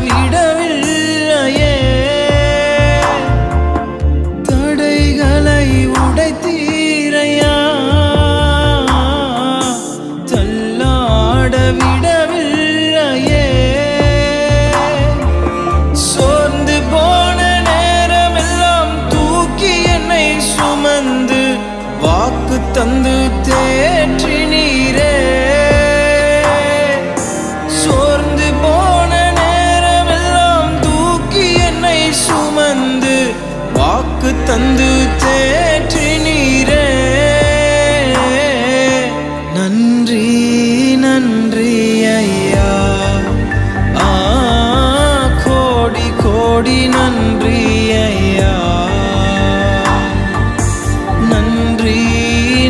விடவில்லையே, தடைகளை உடைத்தீரையா, தள்ளாட விடவில்லையே. சோர்ந்து போன நேரமெல்லாம் தூக்கி என்னை சுமந்து வாக்கு தந்து தேற்றினீரே. சோர்ந்து போன நேரமெல்லாம் தூக்கி என்னை சுமந்து வாக்கு தந்து தேற்றினீரே. நன்றி நன்றி ஐயா, கோடி கோடி நன்றி ஐயா. நன்றி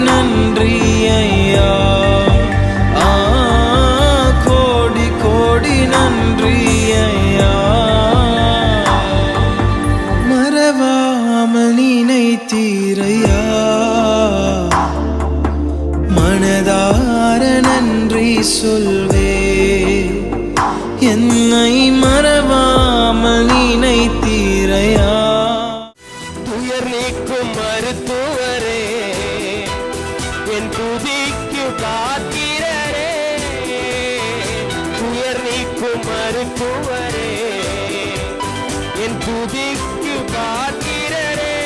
நன்றி ஐயா, கோடி கோடி நன்றி ஐயா. மறவாமல் நினைத்தீரையா, மனதார நன்றி சொல்வே. என்னை மறவாமல் நினைத்தீரையா. துயர் நீக்கும் மருத்துவரே, என் துதிக்கு காத்திரரே. துயர் நீக்கும் மருத்துவரே, என் துதிக்கு காத்திரரே.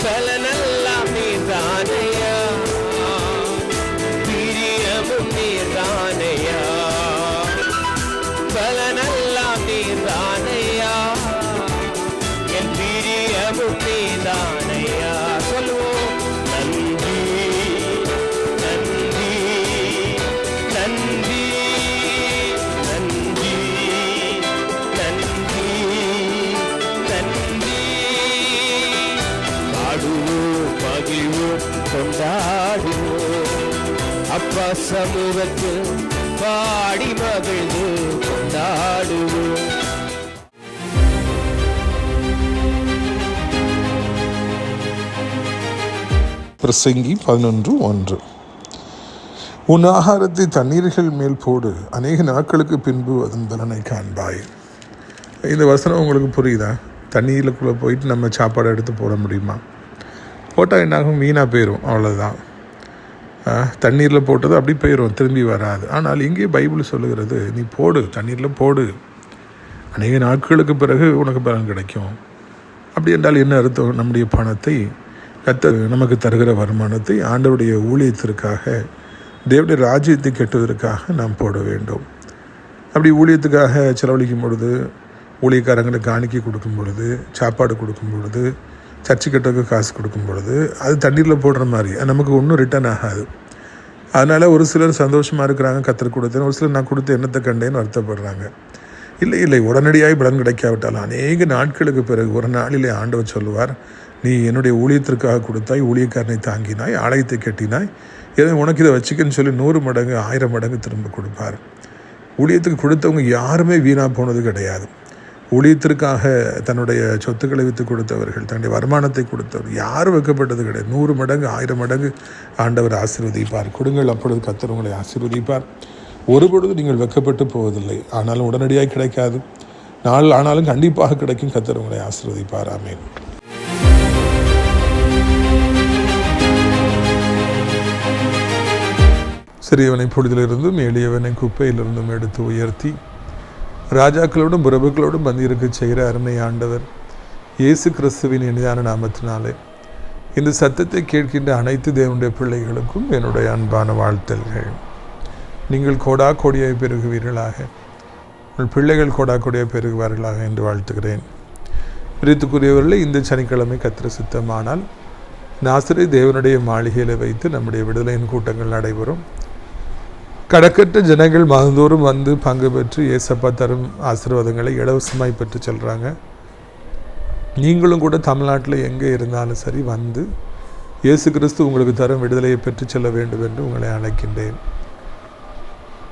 பலனெல்லாம் நீர்தானையா, பிரியமும் நீர்தானையா. பலனெல்லாம் நீர்தானையா, என் பிரியமும் நீர்தானையா. சொல்லுவோம் நன்றி நன்றி நன்றி நன்றி நன்றி நன்றி. பாடுவோம் மகிழ்வோம் கொண்டாடுவோம், அப்பா சமூகத்தில் பாடி மகிழ்ந்து கொண்டாடுவோம். பிரசங்கி 11:1. உன் ஆகாரத்தை தண்ணீர்கள் மேல் போடு, அநேக நாட்களுக்கு பின்பு அதன் பலனை காண்பாய். இந்த வசனம் உங்களுக்கு புரியுதா? தண்ணீருக்குள்ளே போயிட்டு நம்ம சாப்பாடு எடுத்து போட முடியுமா? போட்டால் என்னாகும்? வீணாக போயிடும், அவ்வளோதான். தண்ணீரில் போட்டது அப்படி போயிடும், திரும்பி வராது. ஆனால் இங்கே பைபிள் சொல்லுகிறது, நீ போடு, தண்ணீரில் போடு, அநேக நாட்களுக்கு பிறகு உனக்கு பலன் கிடைக்கும். அப்படி என்றால் என்ன அர்த்தம்? நம்முடைய பணத்தை, கர்த்தர் நமக்கு தருகிற வருமானத்தை ஆண்டவருடைய ஊழியத்திற்காக, தேவனுடைய ராஜ்யத்தை கட்டுவதற்காக நாம் போட வேண்டும். அப்படி ஊழியத்துக்காக செலவழிக்கும் பொழுது, ஊழியக்காரங்களுக்கு காணிக்கை கொடுக்கும் பொழுது, சாப்பாடு கொடுக்கும் பொழுது, சர்ச்சை கட்டுறதுக்கு காசு கொடுக்கும் பொழுது, அது தண்ணீரில் போடுற மாதிரி, நமக்கு ஒன்றும் ரிட்டர்ன் ஆகாது. அதனால் ஒரு சிலர் சந்தோஷமாக இருக்கிறாங்க, கர்த்தர் கொடுத்தேன். ஒரு சிலர் நான் கொடுத்து என்னத்தை கண்டேன்னு வருத்தப்படுறாங்க. இல்லை, உடனடியாக பலன் கிடைக்காவிட்டாலும் அநேக நாட்களுக்கு பிறகு ஒரு நாளிலே ஆண்டவர் சொல்லுவார், நீ என்னுடைய ஊழியத்திற்காக கொடுத்தாய், ஊழியக்காரனை தாங்கினாய், ஆலயத்தை கட்டினாய், உனக்கு இதை வச்சுக்கன்னு சொல்லி 100 மடங்கு 1000 மடங்கு திரும்ப கொடுப்பார். ஊழியத்துக்கு கொடுத்தவங்க யாருமே வீணாக போனது கிடையாது. ஊழியத்திற்காக தன்னுடைய சொத்துக்களை விற்று கொடுத்தவர்கள், தன்னுடைய வருமானத்தை கொடுத்தவர் யாரும் வைக்கப்பட்டது கிடையாது. 100 மடங்கு 1000 மடங்கு ஆண்டவர் ஆசீர்வதிப்பார். கொடுங்கள், அப்பொழுது கர்த்தர் உங்களை ஆசீர்வதிப்பார். ஒருபொழுது நீங்கள் வெட்கப்பட்டு போவதில்லை. ஆனாலும் உடனடியாக கிடைக்காது, நாள் ஆனாலும் கண்டிப்பாக கிடைக்கும். கர்த்தர் உங்களை ஆசீர்வதிப்பார். ஆமென். சிறியவனை பொழுதிலிருந்தும் எளியவனை குப்பையிலிருந்தும் எடுத்து உயர்த்தி ராஜாக்களோடும் பிரபுக்களோடும் பந்தியிருக்க செய்கிற அருமை ஆண்டவர் இயேசு கிறிஸ்துவின் இனிதான நாமத்தினாலே இந்த சத்தத்தை கேட்கின்ற அனைத்து தேவனுடைய பிள்ளைகளுக்கும் என்னுடைய அன்பான வாழ்த்தல்கள். நீங்கள் கோடா கோடியாய் பெருகுவீர்களாக, உங்கள் பிள்ளைகள் கோடா கோடியாய் பெருகுவார்களாக என்று வாழ்த்துகிறேன். பிரித்துக்குரியவர்களே, இந்த சனிக்கிழமை கர்த்தர் சித்தமானால் நாசரேத் தேவனுடைய மாளிகையில் வைத்து நம்முடைய விடுதலையின் கூட்டங்கள் நடைபெறும். கணக்கற்ற ஜனங்கள் மாதந்தோறும் வந்து பங்கு பெற்று ஏசப்பா தரும் ஆசீர்வாதங்களை இலவசமாய் பெற்று செல்கிறாங்க. நீங்களும் கூட தமிழ்நாட்டில் எங்கே இருந்தாலும் சரி வந்து இயேசு கிறிஸ்து உங்களுக்கு தரும் விடுதலையை பெற்று செல்ல வேண்டும் என்று உங்களை அழைக்கின்றேன்.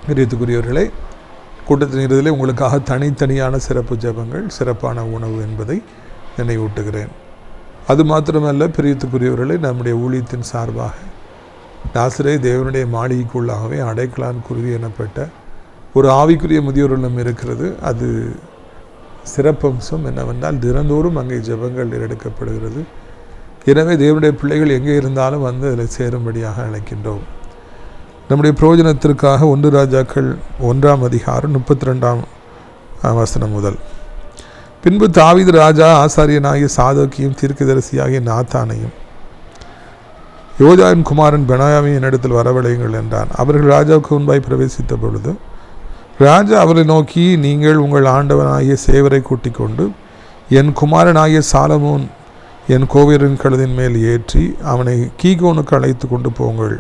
பிரியத்துக்குரியவர்களே, கூட்டத்தின் இறுதியிலே உங்களுக்காக தனித்தனியான சிறப்பு ஜெபங்கள், சிறப்பான உணவு என்பதை நினைவூட்டுகிறேன். அது மாத்திரமல்ல, பிரியத்துக்குரியவர்களே, நம்முடைய ஊழியத்தின் சார்பாக நாசரேத் தேவனுடைய மாளிகைக்குள்ளாகவே அடைக்கலான் குருவி எனப்பட்ட ஒரு ஆவிக்குரிய முதியோர் இல்லம் இருக்கிறது. அது சிறப்பம்சம் என்னவென்றால் தினந்தோறும் அங்கே ஜெபங்கள் எடுக்கப்படுகிறது. எனவே தேவனுடைய பிள்ளைகள் எங்கே இருந்தாலும் வந்து அதில் சேரும்படியாக அழைக்கின்றோம். நம்முடைய பிரயோஜனத்திற்காக 1 ராஜாக்கள் 1ஆம் அதிகாரம் 32ஆம் வசனம் முதல். பின்பு தாவீது ராஜா ஆசாரியனாகிய சாதோக்கையும் தீர்க்கதரிசியாகிய நாத்தானையும் யோதாவின் குமாரன் பெனாயாவையும் என்னிடத்தில் வரவழையுங்கள் என்றான். அவர்கள் ராஜாவுக்கு முன்பாய் பிரவேசித்த பொழுது ராஜா அவரை நோக்கி, நீங்கள் உங்கள் ஆண்டவனாகிய சேவரை கூட்டிக் கொண்டு என் குமாரனாகிய சாலமோன் என் கோவேரின் கழுதின் மேல் ஏற்றி அவனை கீகோனுக்கு அழைத்து கொண்டு போங்கள்.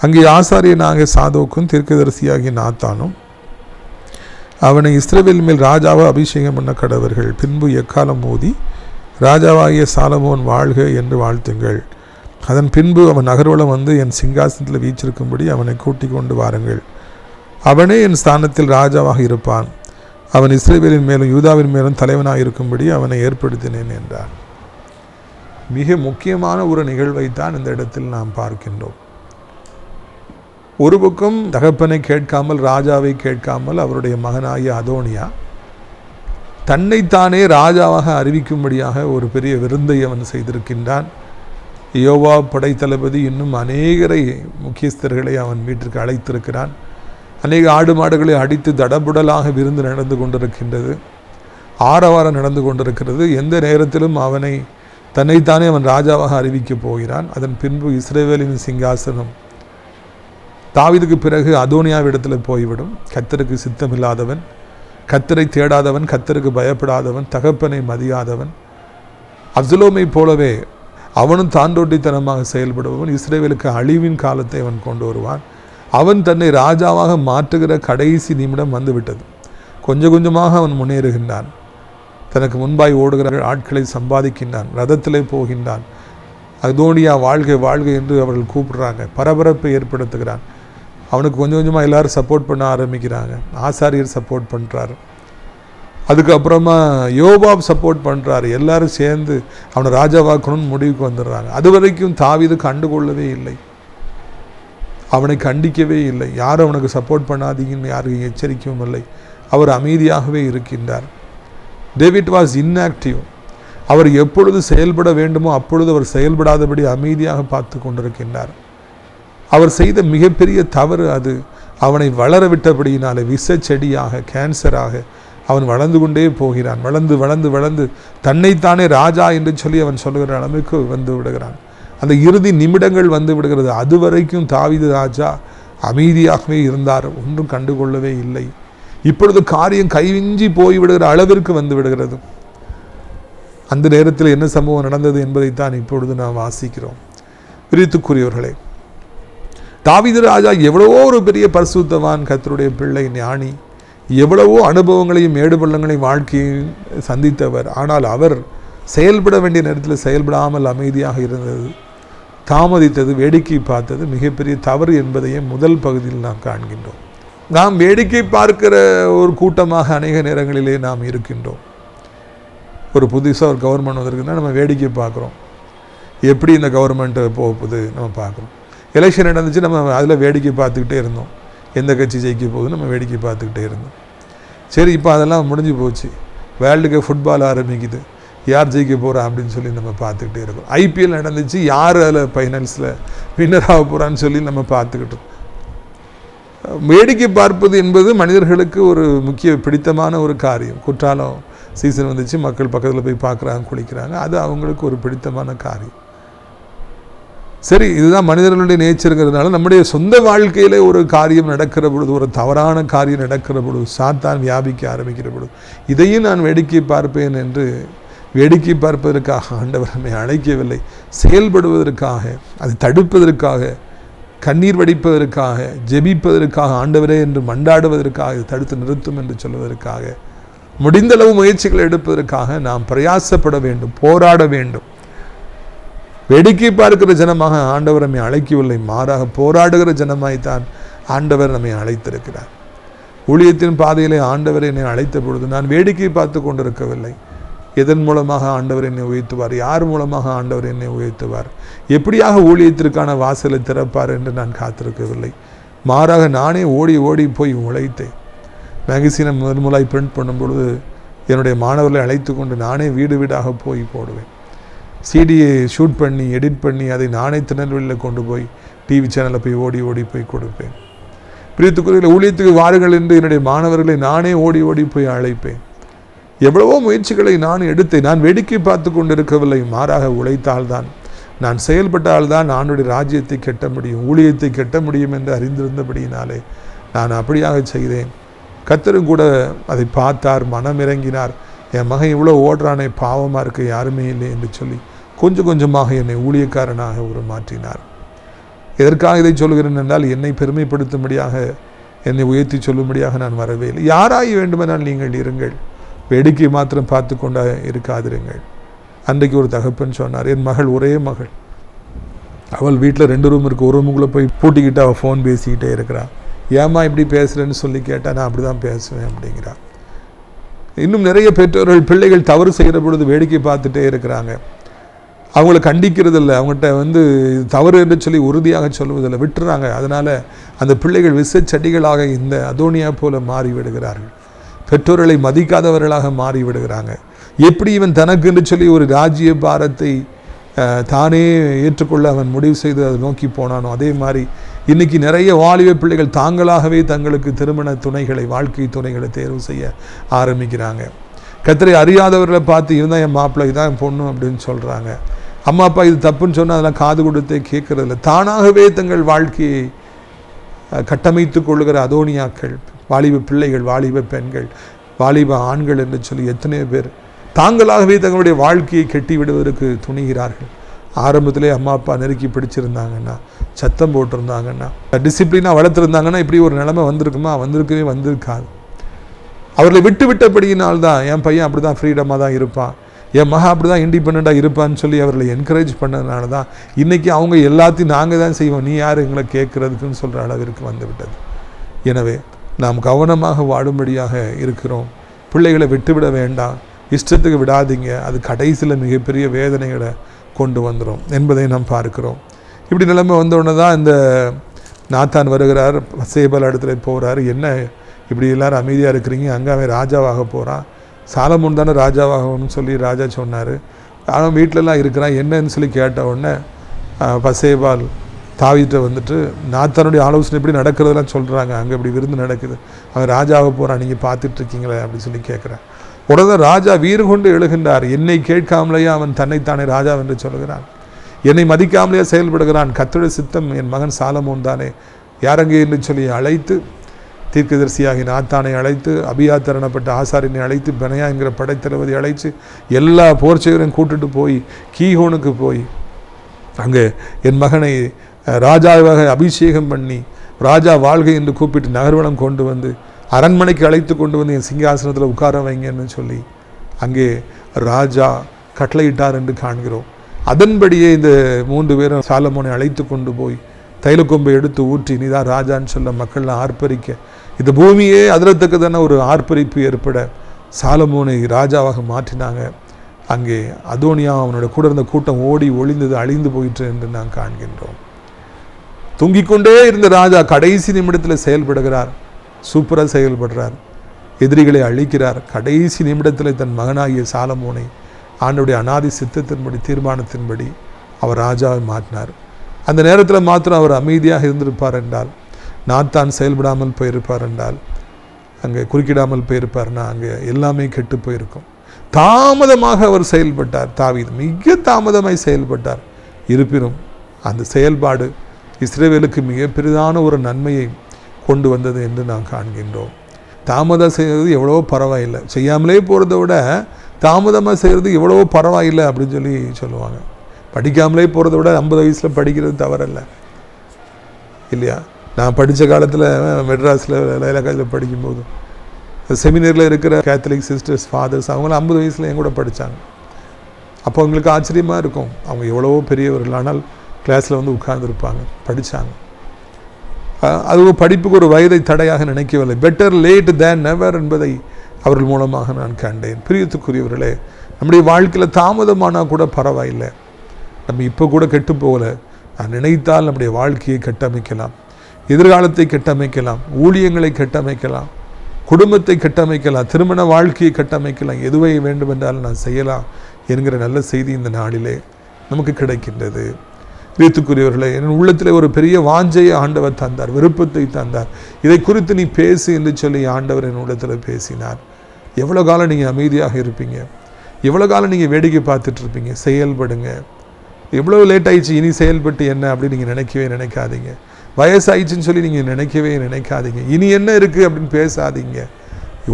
அங்கே ஆசாரியனாகிய சாதோக்கும் தீர்க்கதரிசியாகிய நாத்தானும் அவனை இஸ்ரவேல் மேல் ராஜாவை அபிஷேகம் பண்ண கடவர்கள். பின்பு எக்காலம் மோதி ராஜாவாகிய சாலமோன் வாழ்க என்று வாழ்த்துங்கள். அதன் பின்பு அவன் நகர்வலம் வந்து என் சிங்காசனத்தில் வீச்சிருக்கும்படி அவனை கூட்டிக் கொண்டு வாருங்கள். அவனே என் ஸ்தானத்தில் ராஜாவாக இருப்பான். அவன் இஸ்ரவேலின் மேலும் யூதாவின் மேலும் தலைவனாக இருக்கும்படி அவனை ஏற்படுத்தினேன் என்றான். மிக முக்கியமான ஒரு நிகழ்வைத்தான் இந்த இடத்தில் நாம் பார்க்கின்றோம். ஒரு பக்கம் தகப்பனை கேட்காமல், ராஜாவை கேட்காமல், அவருடைய மகனாகிய அதோனியா தன்னைத்தானே ராஜாவாக அறிவிக்கும்படியாக ஒரு பெரிய விருந்தை அவன் செய்திருக்கின்றான். யோவாப் படைத்தளபதி இன்னும் அநேகரை முக்கியஸ்தர்களை அவன் வீட்டிற்கு அழைத்திருக்கிறான். அநேக ஆடு மாடுகளை அடித்து தடபுடலாக விருந்து நடந்து கொண்டிருக்கின்றது. ஆரவாரம் நடந்து கொண்டிருக்கிறது. எந்த நேரத்திலும் அவனை தன்னைத்தானே அவன் ராஜாவாக அறிவிக்கப் போகிறான். அதன் பின்பு இஸ்ரவேலின் சிங்காசனம் தாவீதுக்கு பிறகு அதோனியாவிடத்தில் போய்விடும். கர்த்தருக்கு சித்தமில்லாதவன், கர்த்தரை தேடாதவன், கர்த்தருக்கு பயப்படாதவன், தகப்பனை மதியாதவன், அப்சலோமை போலவே அவனும் தாண்டோட்டித்தனமாக செயல்படுபவன். இஸ்ரவேலுக்கு அழிவின் காலத்தை அவன் கொண்டு வருவான். அவன் தன்னை ராஜாவாக மாற்றுகிற கடைசி நிமிடம் வந்துவிட்டது. கொஞ்சம் கொஞ்சமாக அவன் முன்னேறுகின்றான். தனக்கு முன்பாய் ஓடுகிற ஆட்களை சம்பாதிக்கின்றான். ரதத்திலே போகின்றான். அதோனியா வாழ்க வாழ்க என்று அவர்கள் கூப்பிடுறாங்க. பரபரப்பை ஏற்படுத்துகிறான். அவனுக்கு கொஞ்சம் கொஞ்சமாக எல்லாரும் சப்போர்ட் பண்ண ஆரம்பிக்கிறாங்க. ஆசாரியர் சப்போர்ட் பண்ணுறாரு. அதுக்கப்புறமா யோவாப் சப்போர்ட் பண்ணுறாரு. எல்லாரும் சேர்ந்து அவனை ராஜாவாக்கணும்னு முடிவுக்கு வந்துடுறாங்க. அது வரைக்கும் தாவீது கண்டுகொள்ளவே இல்லை, அவனை கண்டிக்கவே இல்லை. யாரும் அவனுக்கு சப்போர்ட் பண்ணாதீங்கன்னு யாருக்கும் எச்சரிக்கவும் இல்லை. அவர் அமைதியாகவே இருக்கின்றார். David was inactive. அவர் எப்பொழுது செயல்பட வேண்டுமோ அப்பொழுது அவர் செயல்படாதபடி அமைதியாக பார்த்து கொண்டிருக்கின்றார். அவர் செய்த மிகப்பெரிய தவறு அது. அவனை வளர விட்டபடியினாலே விஷ செடியாக, கேன்சராக அவன் வளர்ந்து கொண்டே போகிறான். வளர்ந்து வளர்ந்து வளர்ந்து தன்னைத்தானே ராஜா என்று சொல்லி அவன் சொல்லுகிற அளவுக்கு வந்து விடுகிறான். அந்த இறுதி நிமிடங்கள் வந்து விடுகிறது. அதுவரைக்கும் தாவீது ராஜா அமைதியாகவே இருந்தார், ஒன்றும் கண்டுகொள்ளவே இல்லை. இப்பொழுது காரியம் கைவிஞ்சி போய்விடுகிற அளவிற்கு வந்து விடுகிறது. அந்த நேரத்தில் என்ன சம்பவம் நடந்தது என்பதைத்தான் இப்பொழுது நாம் வாசிக்கிறோம். பிரித்துக்குரியவர்களே, தாவீது ராஜா எவ்வளவோ ஒரு பெரிய பரிசுத்தவான், கர்த்தருடைய பிள்ளை, ஞானி, எவ்வளவோ அனுபவங்களையும் மேடுபள்ளங்களையும் வாழ்க்கையில் சந்தித்தவர். ஆனால் அவர் செயல்பட வேண்டிய நேரத்தில் செயல்படாமல் அமைதியாக இருந்தது, தாமதித்தது, வேடிக்கை பார்த்தது மிகப்பெரிய தவறு என்பதையும் முதல் பகுதியில் நாம் காண்கின்றோம். நாம் வேடிக்கை பார்க்கிற ஒரு கூட்டமாக அநேக நேரங்களிலே நாம் இருக்கின்றோம். ஒரு புதுசாக ஒரு கவர்மெண்ட் வந்திருக்குன்னா நம்ம வேடிக்கை பார்க்குறோம். எப்படி இந்த கவர்மெண்ட்டு போகுது நம்ம பார்க்குறோம். எலெக்ஷன் நடந்துச்சு, நம்ம அதில் வேடிக்கை பார்த்துக்கிட்டே இருந்தோம். எந்த கட்சி ஜெயிக்க போகுது நம்ம வேடிக்கை பார்த்துக்கிட்டே இருந்தோம். சரி, இப்போ அதெல்லாம் முடிஞ்சு போச்சு. வேர்ல்டுக்கு ஃபுட்பால் ஆரம்பிக்குது, யார் ஜெயிக்க போகிறா அப்படின்னு சொல்லி நம்ம பார்த்துக்கிட்டே இருக்கோம். ஐபிஎல் நடந்துச்சு, யார் அதில் ஃபைனல்ஸில் வின்னர் ஆக போகிறான்னு சொல்லி நம்ம பார்த்துக்கிட்டோம். வேடிக்கை பார்ப்பது என்பது மனிதர்களுக்கு ஒரு முக்கிய பிடித்தமான ஒரு காரியம். குற்றாலம் சீசன் வந்துச்சு, மக்கள் பக்கத்தில் போய் பார்க்குறாங்க, குளிக்கிறாங்க. அது அவங்களுக்கு ஒரு பிடித்தமான காரியம். சரி, இதுதான் மனிதர்களுடைய நேச்சருங்கிறதுனால நம்முடைய சொந்த வாழ்க்கையில் ஒரு காரியம் நடக்கிற பொழுது, ஒரு தவறான காரியம் நடக்கிற பொழுது, சாத்தான் வியாபிக்க ஆரம்பிக்கிற பொழுது, இதையும் நான் வேடிக்கை பார்ப்பேன் என்று வேடிக்கை பார்ப்பதற்காக ஆண்டவர் நம்மை அழைக்கவில்லை. செயல்படுவதற்காக, அதை தடுப்பதற்காக, கண்ணீர் வடிப்பதற்காக, ஜெபிப்பதற்காக, ஆண்டவரே என்று மண்டாடுவதற்காக, தடுத்து நிறுத்தும் என்று சொல்வதற்காக, முடிந்தளவு முயற்சிகளை எடுப்பதற்காக நாம் பிரயாசப்பட வேண்டும், போராட வேண்டும். வேடிக்கை பார்க்கிற ஜனமாக ஆண்டவர் நம்மை அழைக்கவில்லை, மாறாக போராடுகிற ஜனமாய்த்தான் ஆண்டவர் நம்மை அழைத்திருக்கிறார். ஊழியத்தின் பாதையிலே ஆண்டவர் என்னை அழைத்த பொழுது நான் வேடிக்கை பார்த்து கொண்டிருக்கவில்லை. எதன் மூலமாக ஆண்டவர் என்னை உயர்த்துவார், யார் மூலமாக ஆண்டவர் என்னை உயர்த்துவார், எப்படியாக ஊழியத்திற்கான வாசலை திறப்பார் என்று நான் காத்திருக்கவில்லை. மாறாக நானே ஓடி ஓடி போய் உழைத்தேன். மேகசினை முதலாய் பிரிண்ட் பண்ணும்பொழுது என்னுடைய மாணவர்களை அழைத்து கொண்டு நானே வீடு வீடாக போய் போடுவேன். சிடியை ஷூட் பண்ணி எடிட் பண்ணி அதை நானே திருநெல்வேலியில் கொண்டு போய் டிவி சேனலில் போய் ஓடி ஓடி போய் கொடுப்பேன். பிரியத்துக்குரிய ஊழியத்துக்கு வாருங்கள் என்று என்னுடைய மாணவர்களை நானே ஓடி ஓடி போய் அழைப்பேன். எவ்வளவோ முயற்சிகளை நான் எடுத்தேன். நான் வேடிக்கை பார்த்து கொண்டு இருக்கவில்லை, மாறாக உழைத்தால்தான், நான் செயல்பட்டால்தான் நானுடைய ராஜ்யத்தை கட்ட முடியும், ஊழியத்தை கட்ட முடியும் என்று அறிந்திருந்தபடியினாலே நான் அப்படியாக செய்தேன். கர்த்தரும் கூட அதை பார்த்தார், மனம் இறங்கினார். என் மகன் இவ்வளோ ஓடுறானே, பாவமாக இருக்க யாருமே இல்லை என்று சொல்லி கொஞ்சம் கொஞ்சமாக என்னை ஊழியக்காரனாக உருமாற்றினார். எதற்காக இதை சொல்கிறேன் என்றால், என்னை பெருமைப்படுத்தும்படியாக, என்னை உயர்த்தி சொல்லும்படியாக நான் வரவே இல்லை. யாராய் வேண்டுமென்றால் நீங்கள் இருங்கள், வேடிக்கை மாத்திரம் பார்த்து கொண்டா இருக்காதிருங்கள். அன்றைக்கு ஒரு தகப்பன் சொன்னார், என் மகள் ஒரே மகள், அவள் வீட்டில் 2 ரூம் இருக்குது, ஒரு ரூமுக்குள்ளே போய் பூட்டிக்கிட்டு அவள் ஃபோன் பேசிக்கிட்டே இருக்கிறாள். ஏம்மா இப்படி பேசுகிறேன்னு சொல்லி கேட்டால், நான் அப்படி தான் பேசுவேன் அப்படிங்கிறான். இன்னும் நிறைய பெற்றோர்கள் பிள்ளைகள் தவறு செய்கிற பொழுது வேடிக்கை பார்த்துட்டே இருக்கிறாங்க, அவங்கள கண்டிக்கிறது இல்லை, அவங்ககிட்ட தவறு என்று சொல்லி உறுதியாக சொல்வதில்லை, விட்டுறாங்க. அதனால் அந்த பிள்ளைகள் விஷச்செடிகளாக இந்த அதோனியா போல மாறி விடுகிறார்கள், பெற்றோர்களை மதிக்காதவர்களாக மாறி விடுகிறாங்க. எப்படி இவன் தனக்கு என்று சொல்லி ஒரு ராஜ்ய பாரத்தை தானே ஏற்றுக்கொள்ள அவன் முடிவு செய்து அதை நோக்கி போனானோ, அதே மாதிரி இன்றைக்கி நிறைய வாலிப பிள்ளைகள் தாங்களாகவே தங்களுக்கு திருமண துணைகளை, வாழ்க்கை துணைகளை தேர்வு செய்ய ஆரம்பிக்கிறாங்க. கர்த்தரை அறியாதவர்களை பார்த்து, இதுதான் என் மாப்பிள்ளை, இதுதான் என் பொண்ணு அப்படின்னு சொல்கிறாங்க. அம்மா அப்பா இது தப்புன்னு சொன்னால் அதெல்லாம் காது கொடுத்தே கேட்கறதில்ல. தானாகவே தங்கள் வாழ்க்கையை கட்டமைத்து கொள்ளுகிற அதோனியாக்கள், வாலிப பிள்ளைகள், வாலிப பெண்கள், வாலிப ஆண்கள் என்று சொல்லி எத்தனையோ பேர் தாங்களாகவே தங்களுடைய வாழ்க்கையை கட்டி விடுவதற்கு துணிகிறார்கள். ஆரம்பத்திலே அம்மா அப்பா நெருக்கி பிடிச்சிருந்தாங்கன்னா, சத்தம் போட்டிருந்தாங்கன்னா, டிசிப்ளினாக வளர்த்துருந்தாங்கன்னா இப்படி ஒரு நிலைமை வந்திருக்குமா? வந்திருக்காது. அவர்களை விட்டு விட்டபடியினால்தான் என் பையன் அப்படி தான் ஃப்ரீடமாக தான் இருப்பான், என் மகா அப்படி தான் இண்டிபெண்ட்டாக இருப்பான்னு சொல்லி அவர்களை என்கரேஜ் பண்ணதுனால தான் இன்றைக்கி அவங்க எல்லாத்தையும் நாங்கள் தான் செய்வோம், நீ யார் எங்களை கேட்குறதுக்குன்னு சொல்கிற அளவிற்கு வந்துவிட்டது. எனவே நாம் கவனமாக வாழும்படியாக இருக்கிறோம். பிள்ளைகளை விட்டுவிட வேண்டாம், இஷ்டத்துக்கு விடாதீங்க, அது கடைசியில் மிகப்பெரிய வேதனைகளை கொண்டு வந்துடும் என்பதை நாம் பார்க்கிறோம். இப்படி நிலைமை வந்தோடனே தான் இந்த நாத்தான் வருகிறார், சேபல் இடத்துல போகிறார். என்ன இப்படி எல்லோரும் அமைதியாக இருக்கிறீங்க, அங்கே அவன் ராஜாவாக போகிறான், சாலமோன் தானே ராஜாவாகணும்னு சொல்லி ராஜா சொன்னார், ஆனால் வீட்டிலலாம் இருக்கிறான் என்னன்னு சொல்லி கேட்ட உடனே பசேபால் தாவீட்ட வந்துட்டு நாத்தானுடைய ஆலோசனை இப்படி நடக்கிறதெல்லாம் சொல்கிறாங்க, அங்கே இப்படி விருந்து நடக்குது, அவன் ராஜாவாக போகிறான், நீங்கள் பார்த்துட்ருக்கீங்களே அப்படின்னு சொல்லி கேட்குறேன். உடனே ராஜா வீறு கொண்டு எழுகின்றார். என்னை கேட்காமலேயே அவன் தன்னைத்தானே ராஜா என்று சொல்கிறான், என்னை மதிக்காமலேயே செயல்படுகிறான், கர்த்தருடைய சித்தம் என் மகன் சாலமோன் தானே, யாரங்கே என்று சொல்லி அழைத்து, தீர்க்கதரிசியாகி நாத்தானை அழைத்து, அபியாத்தார் எனப்பட்ட ஆசாரியனை அழைத்து, பெனையா என்கிற படைத்தளபதி அழைத்து, எல்லா போர்ச்செயரையும் கூட்டுட்டு போய் கீஹோனுக்கு போய் அங்கே என் மகனை ராஜாவாக அபிஷேகம் பண்ணி, ராஜா வாழ்கை என்று கூப்பிட்டு நகர்வனம் கொண்டு வந்து அரண்மனைக்கு அழைத்து கொண்டு வந்து என் சிங்காசனத்தில் உட்கார வைங்கன்னு சொல்லி அங்கே ராஜா கட்டளையிட்டார் என்று காண்கிறோம். அதன்படியே இந்த 3 பேரும் சாலமோனை அழைத்து கொண்டு போய் தைலக்கொம்பை எடுத்து ஊற்றி, நீதான் ராஜான்னு சொல்ல மக்கள்லாம் ஆர்ப்பரிக்க, இந்த பூமியே அதிரத்தக்கதான ஒரு ஆர்ப்பரிப்பு ஏற்பட சாலமோனை ராஜாவாக மாற்றினாங்க. அங்கே அதோனியா அவனோட கூட இருந்த கூட்டம் ஓடி ஒளிந்தது, அழிந்து போயிற்று என்று நாம் காண்கின்றோம். தூங்கிக் கொண்டே இருந்த ராஜா கடைசி நிமிடத்தில் செயல்படுகிறார், சூப்பராக செயல்படுறார், எதிரிகளை அழிக்கிறார். கடைசி நிமிடத்தில் தன் மகனாகிய சாலமோனை ஆண்டவருடைய அநாதி சித்தத்தின்படி, தீர்மானத்தின்படி அவர் ராஜாவை மாற்றினார். அந்த நேரத்தில் மாத்திரம் அவர் அமைதியாக இருந்திருப்பார் என்றால், நாத்தான் செயல்படாமல் போயிருப்பார் என்றால், அங்கே குறுக்கிடாமல் போயிருப்பார்னா அங்கே எல்லாமே கெட்டு போயிருக்கும். தாமதமாக அவர் செயல்பட்டார், தாவீது மிக தாமதமாய் செயல்பட்டார். இருப்பினும் அந்த செயல்பாடு இஸ்ரவேலுக்கு மிக பெரிதான ஒரு நன்மையை கொண்டு வந்தது என்று நாம் காண்கின்றோம். தாமதம் செய்கிறது எவ்வளவோ பரவாயில்லை, செய்யாமலே போகிறத விட தாமதமாக செய்கிறது எவ்வளவோ பரவாயில்லை அப்படின்னு சொல்லி சொல்லுவாங்க. படிக்காமலே போகிறத விட 50 வயசில் படிக்கிறது தவறல்ல இல்லையா? நான் படித்த காலத்தில் மெட்ராஸில் லைலாக்காஜில் படிக்கும்போது செமினரில் இருக்கிற கேத்தலிக் சிஸ்டர்ஸ், ஃபாதர்ஸ் அவங்களாம் 50 வயசில் என் கூட படித்தாங்க. அப்போ அவங்களுக்கு ஆச்சரியமாக இருக்கும், அவங்க எவ்வளவோ பெரியவர்கள், ஆனால் கிளாஸில் வந்து உட்கார்ந்துருப்பாங்க, படித்தாங்க. அது படிப்புக்கு ஒரு வயதை தடையாக நினைக்கவில்லை. பெட்டர் லேட் தேன் நெவர் என்பதை அவர்கள் மூலமாக நான் கண்டேன். பிரியத்துக்குரியவர்களே, நம்முடைய வாழ்க்கையில் தாமதமானால் கூட பரவாயில்லை, நம்ம இப்போ கூட கெட்டு போகலை. நான் நினைத்தால் நம்முடைய வாழ்க்கையை கட்டமைக்கலாம், எதிர்காலத்தை கட்டமைக்கலாம், ஊழியங்களை கட்டமைக்கலாம், குடும்பத்தை கட்டமைக்கலாம், திருமண வாழ்க்கையை கட்டமைக்கலாம், எதுவை வேண்டும் என்றாலும் நான் செய்யலாம் என்கிற நல்ல செய்தி இந்த நாளிலே நமக்கு கிடைக்கின்றது. பிரியத்துக்குரியவர்களே, என் உள்ளத்தில் ஒரு பெரிய வாஞ்சையை ஆண்டவர் தந்தார், விருப்பத்தை தந்தார். இதை குறித்து நீ பேசு என்று சொல்லி ஆண்டவர் என் உள்ளத்தில் பேசினார். எவ்வளோ காலம் நீங்கள் அமைதியாக இருப்பீங்க? எவ்வளோ காலம் நீங்கள் வேடிக்கை பார்த்துட்டு இருப்பீங்க? செயல்படுங்க. எவ்வளோ லேட் ஆயிடுச்சு, இனி செயல்பட்டு என்ன அப்படின்னு நீங்கள் நினைக்கவே நினைக்காதீங்க. வயசாயிடுச்சுன்னு சொல்லி நீங்கள் நினைக்கவே நினைக்காதீங்க. இனி என்ன இருக்குது அப்படின்னு பேசாதீங்க.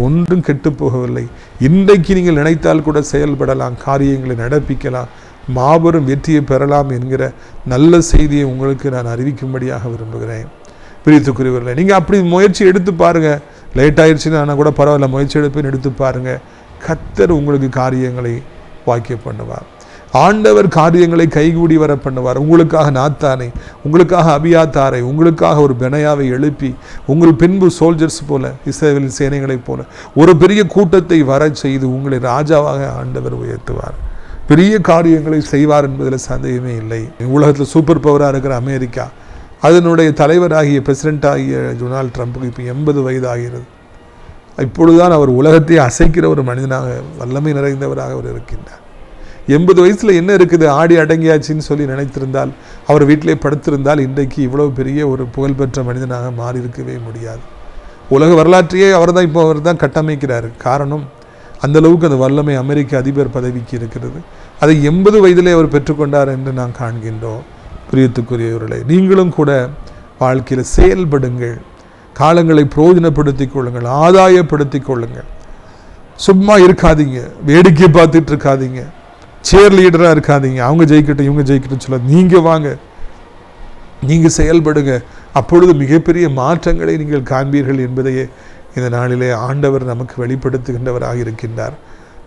ஒன்றும் கெட்டு போகவில்லை. இன்றைக்கு நீங்கள் நினைத்தால் கூட செயல்படலாம், காரியங்களை நடப்பிக்கலாம், மாபெரும் வெற்றியை பெறலாம் என்கிற நல்ல செய்தியை உங்களுக்கு நான் அறிவிக்கும்படியாக விரும்புகிறேன். பிரியத்துக்குரியவர்களே, நீங்கள் அப்படி முயற்சி எடுத்து பாருங்கள். லேட் ஆயிடுச்சுன்னு ஆனால் கூட பரவாயில்ல, முயற்சி எடுத்து பாருங்கள். கர்த்தர் உங்களுக்கு காரியங்களை வாக்கிய பண்ணுவார். ஆண்டவர் காரியங்களை கைகூடி வர பண்ணுவார். உங்களுக்காக நாத்தானை, உங்களுக்காக அபியாத்தாரை, உங்களுக்காக ஒரு பெனாயாவை எழுப்பி உங்கள் பின்பு சோல்ஜர்ஸ் போல, இஸ்ரவேலின் சேனைகளைப் போல ஒரு பெரிய கூட்டத்தை வர செய்து உங்களை ராஜாவாக ஆண்டவர் உயர்த்துவார். பெரிய காரியங்களை செய்வார் என்பதில் சந்தேகமே இல்லை. உலகத்தில் சூப்பர் பவராக இருக்கிற அமெரிக்கா, அதனுடைய தலைவராகிய பிரசிடென்ட் ஆகிய டொனால்ட் ட்ரம்ப்புக்கு இப்போ 80 வயது ஆகிறது. இப்பொழுதுதான் அவர் உலகத்தை அசைக்கிற ஒரு மனிதனாக, வல்லமை நிறைந்தவராக அவர் இருக்கின்றார். 80 வயசில் என்ன இருக்குது, ஆடி அடங்கியாச்சின்னு சொல்லி நினைத்திருந்தால், அவர் வீட்டிலே படுத்திருந்தால் இன்றைக்கு இவ்வளோ பெரிய ஒரு புகழ்பெற்ற மனிதனாக மாறி இருக்கவே முடியாது. உலக வரலாற்றையே அவர் தான் கட்டமைக்கிறார். காரணம், அந்தளவுக்கு அந்த வல்லமை அமெரிக்க அதிபர் பதவிக்கு இருக்கிறது. அதை 80 வயதிலே அவர் பெற்றுக்கொண்டார் என்று நாம் காண்கின்றோம். பிரியத்துக்குரியவர்களே, நீங்களும் கூட வாழ்க்கையில் செயல்படுங்கள், காலங்களை பிரயோஜனப்படுத்திக் கொள்ளுங்கள், ஆதாயப்படுத்திக் கொள்ளுங்கள். சும்மா இருக்காதீங்க, வேடிக்கை பார்த்துட்டு இருக்காதீங்க, சேர் லீடராக இருக்காதீங்க. அவங்க ஜெயிக்கட்டும் இவங்க ஜெயிக்கட்டும் சொல்ல, நீங்கள் வாங்க, நீங்கள் செயல்படுங்க. அப்பொழுது மிகப்பெரிய மாற்றங்களை நீங்கள் காண்பீர்கள் என்பதையே இந்த நாளிலே ஆண்டவர் நமக்கு வெளிப்படுத்துகின்றவராக இருக்கின்றார்.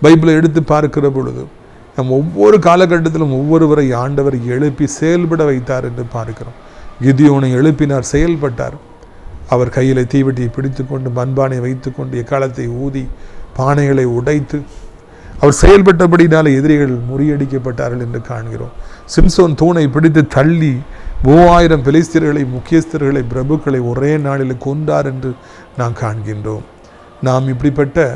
பைபிளை எடுத்து பார்க்கிற பொழுது நம் ஒவ்வொரு காலகட்டத்திலும் ஒவ்வொருவரை ஆண்டவர் எழுப்பி செயல்பட வைத்தார் என்று பார்க்கிறோம். கிதியோனை எழுப்பினார், செயல்பட்டார். அவர் கையில் தீவெட்டியை பிடித்து கொண்டு, மண்பானை வைத்து கொண்டு, எக்காலத்தை ஊதி, பானைகளை உடைத்து அவர் செயல்பட்டபடினால எதிரிகள் முறியடிக்கப்பட்டார்கள் என்று காண்கிறோம். சிம்சோன் தூணை பிடித்து தள்ளி 3000 பெலிஸ்தர்களை, முக்கியஸ்தர்களை, பிரபுக்களை ஒரே நாளில் கொன்றார் என்று நாம் காண்கின்றோம். நாம் இப்படிப்பட்ட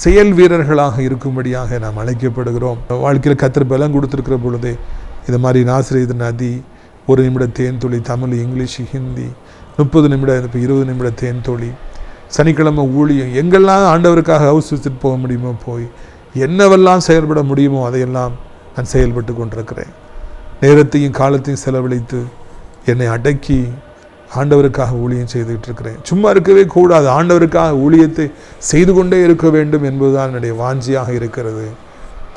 செயல் வீரர்களாக இருக்கும்படியாக நாம் அழைக்கப்படுகிறோம். வாழ்க்கையில் கர்த்தர் பலம் கொடுத்துருக்கிற பொழுதே இது மாதிரி நாசிரியது நதி, 1 நிமிட தேன் துளி, தமிழ், இங்கிலீஷ், ஹிந்தி, 30 நிமிடம், இப்போ 20 நிமிட தேன் துளி, சனிக்கிழமை ஊழியம், எங்கெல்லாம் ஆண்டவருக்காக ஹவுஸ் விசிட் போக முடியுமோ போய், என்னவெல்லாம் செயல்பட முடியுமோ அதையெல்லாம் நான் செயல்பட்டு கொண்டிருக்கிறேன். நேரத்தையும் காலத்தையும் செலவழித்து என்னை அடக்கி ஆண்டவருக்காக ஊழியம் செய்துகிட்டு இருக்கிறேன். சும்மா இருக்கவே கூடாது, ஆண்டவருக்காக ஊழியத்தை செய்து கொண்டே இருக்க வேண்டும் என்பதுதான் என்னுடைய வாஞ்சியாக இருக்கிறது.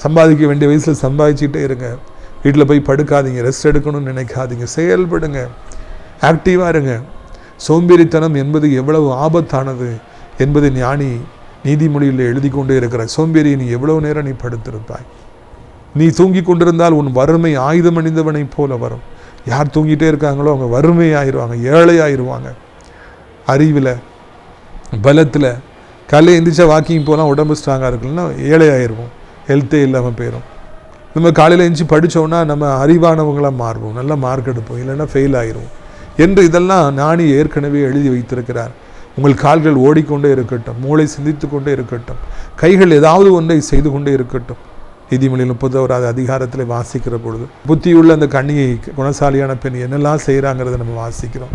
சம்பாதிக்க வேண்டிய வயசில் சம்பாதிச்சுட்டே இருங்க. வீட்டில் போய் படுக்காதீங்க, ரெஸ்ட் எடுக்கணும்னு நினைக்காதீங்க, செயல்படுங்க, ஆக்டிவாக இருங்க. சோம்பேறித்தனம் என்பது எவ்வளவு ஆபத்தானது என்பதை ஞானி நீதிமொழியில் எழுதி கொண்டே இருக்கிற. சோம்பேறி, நீ எவ்வளவு நேரம் நீ படுத்திருப்பாய்? நீ தூங்கி கொண்டிருந்தால் உன் வறுமை ஆயுதம் அணிந்தவனை போல வரும். யார் தூங்கிட்டே இருக்காங்களோ அவங்க வறுமை ஆயிடுவாங்க, ஏழை ஆயிடுவாங்க. அறிவில், பலத்தில், காலையில் எந்திரிச்சா வாக்கிங் போனால் உடம்பு ஸ்ட்ராங்காக இருக்குன்னா ஏழை ஆயிடுவோம், ஹெல்த்தே இல்லாமல் போயிடும். நம்ம காலையில் எழுந்துச்சி படித்தோன்னா நம்ம அறிவானவங்களாக மாறுவோம், நல்லா மார்க் எடுப்போம், இல்லைன்னா ஃபெயில் ஆயிடுவோம் என்று இதெல்லாம் ஞானி ஏற்கனவே எழுதி வைத்திருக்கிறார். உங்கள் கால்கள் ஓடிக்கொண்டே இருக்கட்டும், மூளை சிந்தித்து கொண்டே இருக்கட்டும், கைகள் ஏதாவது ஒன்றை செய்து கொண்டே இருக்கட்டும். நீதிமொழியில் 30வது அதிகாரத்தில் வாசிக்கிற பொழுது புத்தியுள்ள அந்த கன்னிகை, குணசாலியான பெண் என்னெல்லாம் செய்கிறாங்கிறத நம்ம வாசிக்கிறோம்.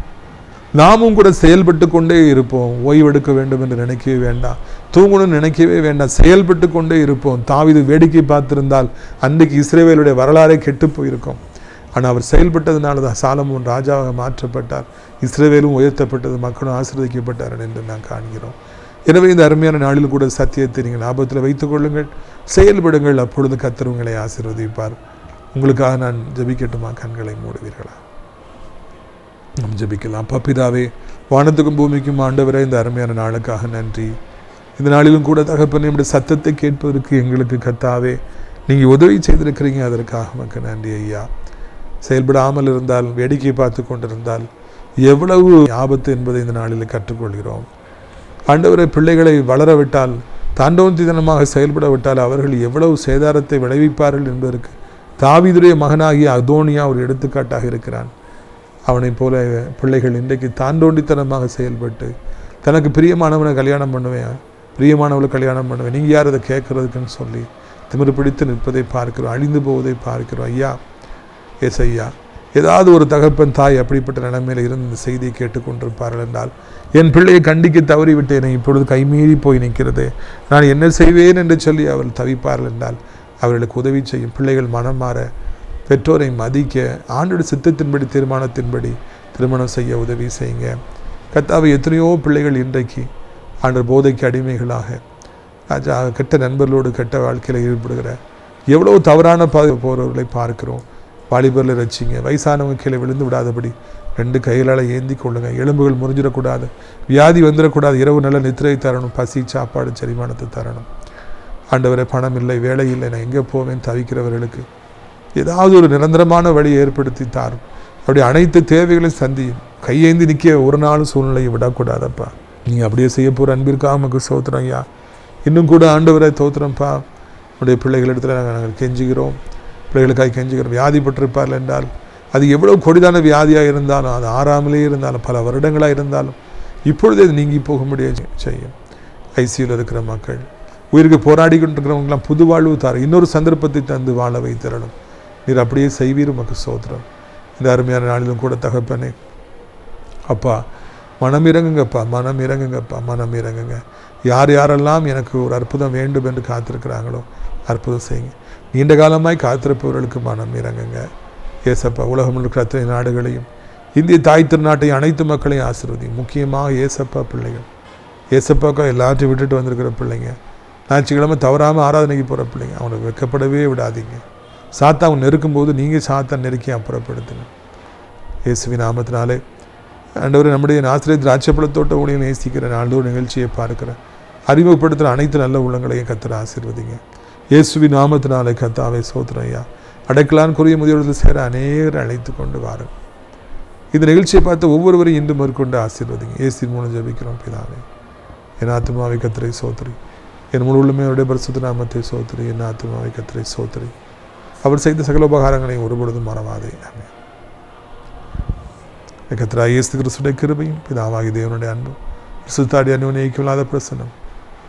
நாமும் கூட செயல்பட்டு கொண்டே இருப்போம். ஓய்வெடுக்க வேண்டும் என்று நினைக்கவே வேண்டாம், தூங்கணும்னு நினைக்கவே வேண்டாம், செயல்பட்டு கொண்டே இருப்போம். தாவீது வேடிக்கை பார்த்திருந்தால் அன்றைக்கு இஸ்ரவேலுடைய வரலாறே கெட்டு போயிருக்கும். ஆனால் அவர் செயல்பட்டதுனால தான் சாலமோன் ராஜாவாக மாற்றப்பட்டார், இஸ்ரவேலும் உயர்த்தப்பட்டது, மக்களும் ஆசீர்வதிக்கப்பட்டார்கள் என்று நான் காண்கிறோம். எனவே இந்த அருமையான நாளில் கூட சத்தியத்தை நீங்கள் ஞாபகத்தில் வைத்துக் கொள்ளுங்கள், செயல்படுங்கள். அப்பொழுது கர்த்தர் உங்களை ஆசீர்வதிப்பார். உங்களுக்காக நான் ஜெபிக்கட்டுமா? கண்களை மூடுவீர்களா? நாம் ஜெபிக்கலாம். அப்பா பிதாவே, வானத்துக்கும் பூமிக்கும் ஆண்டவரே, இந்த அருமையான நாளுக்காக நன்றி. இந்த நாளிலும் கூட தகப்பனே, நம்முடைய சத்தத்தை கேட்பதற்கு எங்களுக்கு கர்த்தாவே நீங்கள் உதவி செய்திருக்கிறீங்க, அதற்காக நமக்கு நன்றி ஐயா. செயல்படாமல் இருந்தால், வேடிக்கை பார்த்து கொண்டிருந்தால் எவ்வளவு ஆபத்து என்பதை இந்த நாளில் கற்றுக்கொள்கிறோம். ஆண்டவரை, பிள்ளைகளை வளர விட்டால், தாண்டோந்தித்தனமாக செயல்பட விட்டால் அவர்கள் எவ்வளவு சேதாரத்தை விளைவிப்பார்கள் என்பதற்கு தாவீதுடைய மகனாகிய அதோனியா ஒரு எடுத்துக்காட்டாக இருக்கிறான். அவனைப் போல பிள்ளைகள் இன்றைக்கு தாண்டோண்டித்தனமாக செயல்பட்டு தனக்கு பிரியமானவனை கல்யாணம் பண்ணுவேன், பிரியமானவளை கல்யாணம் பண்ணுவேன், நீங்கள் யார் அதை கேட்குறதுக்குன்னு சொல்லி திமிரு பிடித்து நிற்பதை பார்க்கிறோம், அழிந்து போவதை பார்க்கிறோம். ஐயா, எஸ் ஐயா, ஏதாவது ஒரு தகப்பன் தாய் அப்படிப்பட்ட நிலைமையில் இருந்து இந்த செய்தியை கேட்டுக்கொண்டிருப்பார்கள் என்றால், என் பிள்ளையை கண்டிக்க தவறிவிட்டேனே, இப்பொழுது கைமீறி போய் நிற்கிறது, நான் என்ன செய்வேன் என்று சொல்லி அவர்கள் தவிப்பார்கள் என்றால் அவர்களுக்கு உதவி செய்யும். பிள்ளைகள் மனம் மாற, பெற்றோரை மதிக்க, ஆண்டோட சித்தத்தின்படி தீர்மானத்தின்படி திருமணம் செய்ய உதவி செய்யுங்க. கர்த்தாவே, எத்தனையோ பிள்ளைகள் இன்றைக்கு ஆண்டவர் போதைக்கு அடிமைகளாக கெட்ட நண்பர்களோடு கெட்ட வாழ்க்கையில் ஈடுபடுகிற எவ்வளோ தவறான போகிறவர்களை பார்க்கிறோம். வாலிபரில் ரசிங்க, வயசானவங்க கீழே விழுந்து விடாதபடி 2 கைகளால் ஏந்தி கொள்ளுங்க. எலும்புகள் முறிஞ்சிடக்கூடாது, வியாதி வந்துடக்கூடாது. இரவு நல்ல நித்திரை தரணும், பசி சாப்பாடு செரிமானத்தை தரணும். ஆண்டவரை, பணம் இல்லை, வேலை இல்லை, நான் எங்கே போவேன் தவிக்கிறவர்களுக்கு ஏதாவது ஒரு நிரந்தரமான வழி ஏற்படுத்தி தாரும். அப்படி அனைத்து தேவைகளையும் சந்தியும். கையேந்தி நிற்க ஒரு நாள் சூழ்நிலையை விடக்கூடாதப்பா. நீங்கள் அப்படியே செய்ய போகிற அன்பிற்காக நமக்கு சோத்திரம் ஐயா. இன்னும் கூட ஆண்டவரை தோத்திரம்ப்பா. நம்முடைய பிள்ளைகளிடத்தில் நாங்கள் கெஞ்சுகிறோம், பிள்ளைகளுக்காக கெஞ்சுகிறோம். வியாதிப்பட்டிருப்பார்கள் என்றால் அது எவ்வளோ கொடிதான வியாதியாக இருந்தாலும், அது ஆறாமலே இருந்தாலும், பல வருடங்களாக இருந்தாலும் இப்பொழுதே அது நீங்கி போக முடியாது செய்யும். ஐசியூவில் இருக்கிற மக்கள், உயிருக்கு போராடி கொண்டிருக்கிறவங்களாம் புது வாழ்வு தார், இன்னொரு சந்தர்ப்பத்தை தந்து வாழ வைத்திரணும். நீர் அப்படியே செய்வீர், உமக்கு சோத்திரம். இந்த அருமையான நாளிலும் கூட தகப்பனே, அப்பா மனம் இறங்குங்கப்பா, மனம் இறங்குங்கப்பா, மனம் இறங்குங்க. யார் யாரெல்லாம் எனக்கு ஒரு அற்புதம் வேண்டும் என்று காத்திருக்கிறாங்களோ அற்புதம் செய்யுங்க. நீண்ட காலமாய் காத்திருப்பவர்களுக்கு மனம் இறங்குங்க. ஏசப்பா, உலகம் இருக்கிற அத்தனை நாடுகளையும், இந்திய தாய் திருநாட்டையும், அனைத்து மக்களையும் ஆசீர்வதிங்க. முக்கியமாக ஏசப்பா பிள்ளைகள், ஏசப்பாக்கா எல்லாத்தையும் விட்டுட்டு வந்திருக்கிற பிள்ளைங்க, ஞாயிற்றுக்கிழமை தவறாமல் ஆராதனைக்கு போகிற பிள்ளைங்க, அவனை வெட்கப்படவே விடாதீங்க. சாத்தான் நெருக்கும்போது நீங்கள் சாத்தான் நெருக்கி அப்புறப்படுத்துங்க. இயேசுவின் நாமத்தினாலே ஆண்டவரே, நம்முடைய ஆசிரியர் திராட்சைப்பழத்தோட்ட ஊழியம் நேசிக்கிற நாள்தோறும் நிகழ்ச்சியை பார்க்கிற அறிமுகப்படுத்துகிற அனைத்து நல்ல உள்ளங்களையும் கர்த்தர் ஆசீர்வதிங்க. இயேசுவின் நாமத்தினாலே கர்த்தாவே சோத்திரம் ஐயா. அடைக்கலான்குரிய முதியோர்கள் சேர அநேகரை அழைத்து கொண்டு வாருங்க. இந்த நிகழ்ச்சியை பார்த்து ஒவ்வொருவரையும் இன்று மேற்கொண்டு ஆசீர்வதிங்க. இயேசுவின் மூலம் ஜெபிக்கிறோம் பிதாவே. என் ஆத்துமாவை கர்த்தரை சோத்திரி, என் முழு உள்ளமே அவருடைய பரிசுத்த நாமத்தை சோத்திரி. என் ஆத்துமாவை கர்த்தரை சோத்திரி, அவர் செய்த சகல உபகாரங்களையும் ஒருபொழுதும் மறவாதே. ஆமென். கர்த்தராகிய இயேசு கிறிஸ்துவின் கிருபையும் பிதாவாகிய தேவனுடைய அன்பும் பரிசுத்த அந்யோன்யமில்லாத பிரசன்னம்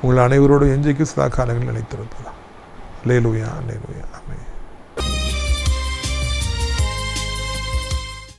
உங்கள் அனைவரோடும் என்றைக்கும் சதா காலங்களில் நிலைத்திருப்பதா. அல்லேலூயா, அல்லேலூயா, ஆமென்.